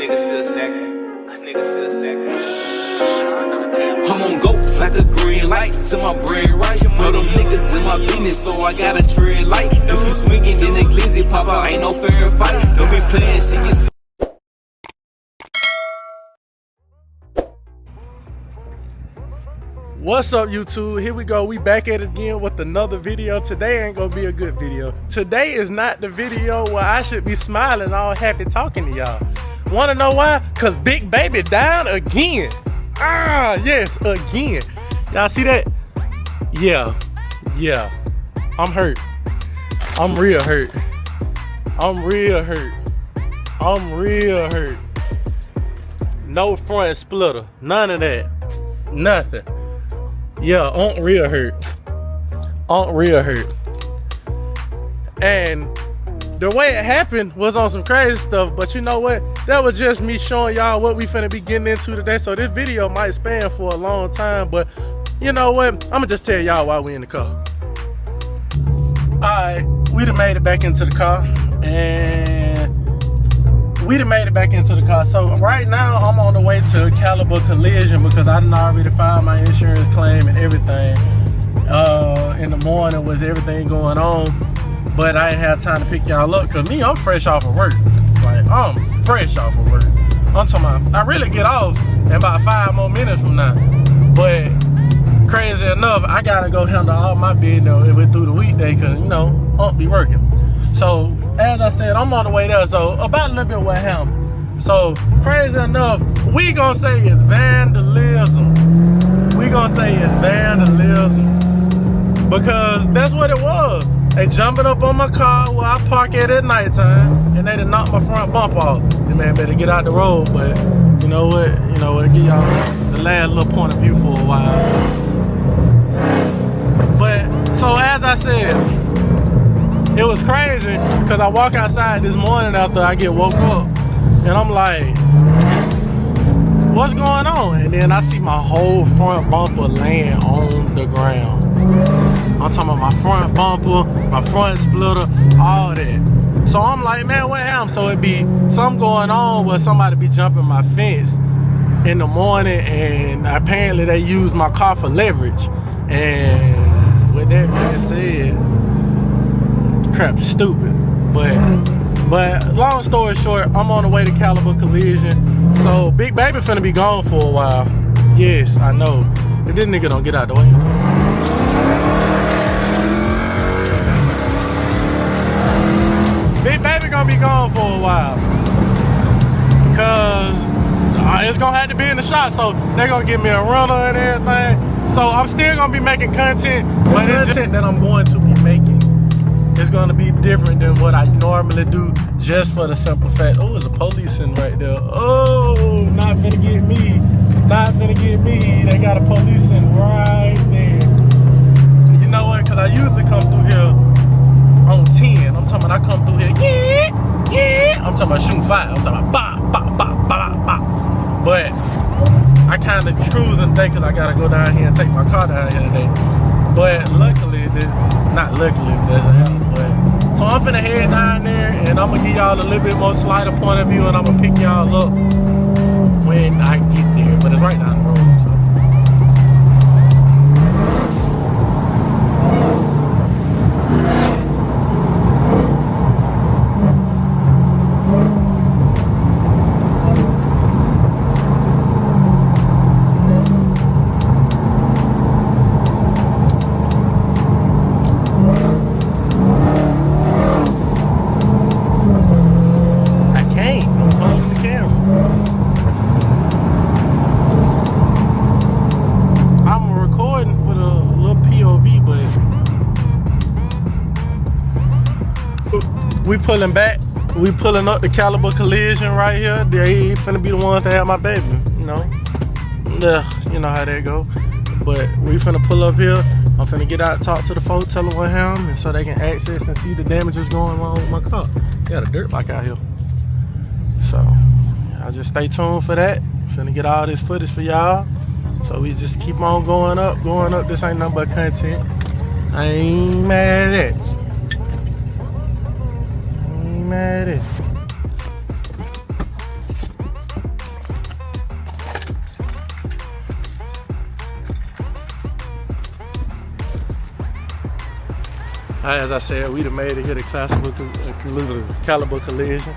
nigga still stacking. A nigga still stacking. I'm on go like a green light to my brain right. Know them niggas in my business, so I gotta tread light. If you swinging, then the glizzy pop out, ain't no fair fight. Don't be playing shit, get What's up, YouTube? Here we go. We back at it again with another video. Today ain't gonna be a good video. Today is not the video where I should be smiling all happy talking to y'all. Wanna know why? Cause Big Baby down again. Yes, again. Y'all see that? Yeah. I'm hurt. I'm real hurt. I'm real hurt. No front splitter. None of that. Nothing. Yeah, Aunt real hurt. And the way it happened was on some crazy stuff, but you know what? That was just me showing y'all what we finna be getting into today. So this video might span for a long time, but you know what? I'ma just tell y'all why we in the car. Alright, we done made it back into the car. So right now I'm on the way to Caliber Collision because I done already filed my insurance claim and everything. In the morning with everything going on, but I ain't have time to pick y'all up because I'm fresh off of work. Like, I'm fresh off of work. I'm talking about, I really get off in about 5 more minutes from now. But crazy enough, I gotta go handle all my business through the weekday because, you know, I'll be working. So, as I said, I'm on the way there. So, about a little bit what happened. So, crazy enough, we gonna say it's vandalism. Because that's what it was. They jumping up on my car where I park at nighttime, and they done knocked my front bump off. The man better get out the road, but you know what, give y'all the last little point of view for a while. But, so as I said, it was crazy because I walk outside this morning after I get woke up and I'm like, what's going on? And then I see my whole front bumper laying on the ground. I'm talking about my front bumper, my front splitter, all that. So I'm like, man, what happened? So it be something going on where somebody be jumping my fence in the morning, and apparently they use my car for leverage. And with that being said, crap, stupid. But long story short, I'm on the way to Caliber Collision. So Big Baby finna be gone for a while. Yes, I know. If this nigga don't get out the way. Big Baby gonna be gone for a while. Cause it's gonna have to be in the shot. So they're gonna give me a runner and everything. So I'm still gonna be making content, but the content that I'm going to be making is gonna be different than what I normally do, just for the simple fact, oh, there's a police in right there. Oh, not finna get me. They got a police in right there. You know what? Cause I usually come through here on 10. I'm talking about I come through here, yeah. I'm talking about shooting fire. I'm talking about bop. But I kind of cruising today because I gotta go down here and take my car down here today. But luckily, not luckily, there's a help. But so I'm finna head down there and I'm gonna give y'all a little bit more slighter point of view, and I'm gonna pick y'all up when I get there. But it's right down the road. So. We pulling back. We pulling up the Caliber Collision right here. They finna be the ones that have my baby, you know. You know how that go. But we finna pull up here. I'm finna get out, talk to the folks, tell them what happened, and so they can access and see the damages going on with my car. Got a dirt bike out here. So I'll just stay tuned for that. Finna get all this footage for y'all. So we just keep on going up. This ain't nothing but content. I ain't mad at it. As I said, we done made it here to Caliber Collision.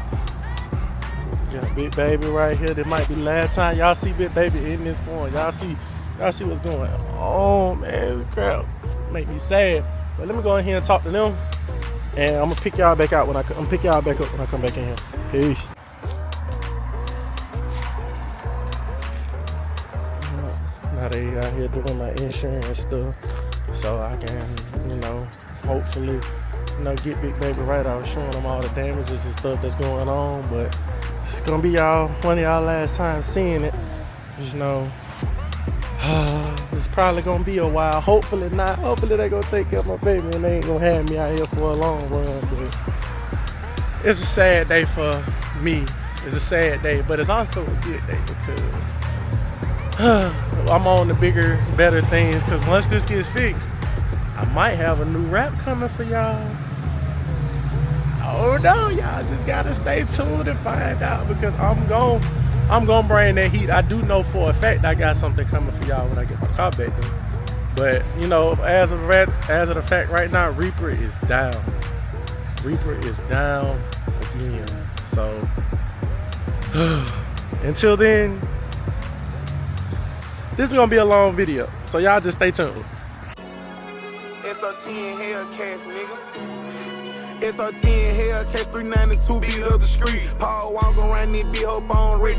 Got Big Baby right here. This might be the last time y'all see Big Baby in this form. Y'all see what's going on, man. This crap make me sad. But let me go in here and talk to them, and I'm gonna pick y'all back out when I come back in here. Peace. Now they out here doing my insurance stuff, so I can, hopefully, get Big Baby right. I was showing them all the damages and stuff that's going on, but it's gonna be one of y'all last time seeing it. It's probably gonna be a while. Hopefully not. Hopefully they gonna take care of my baby and they ain't gonna have me out here for a long run. But it's a sad day for me. It's a sad day, but it's also a good day because I'm on the bigger, better things. Because once this gets fixed, I might have a new rap coming for y'all. Oh no, y'all just gotta stay tuned and find out, because I'm gonna bring that heat. I do know for a fact I got something coming for y'all when I get my car back done. But as of the fact right now, Reaper is down. Reaper is down again. So until then, this is gonna be a long video. So y'all just stay tuned. SRT and Hellcat, nigga. SRT and Hellcat 392 beat up the street. Paul Walker around this bitch, hope on ready.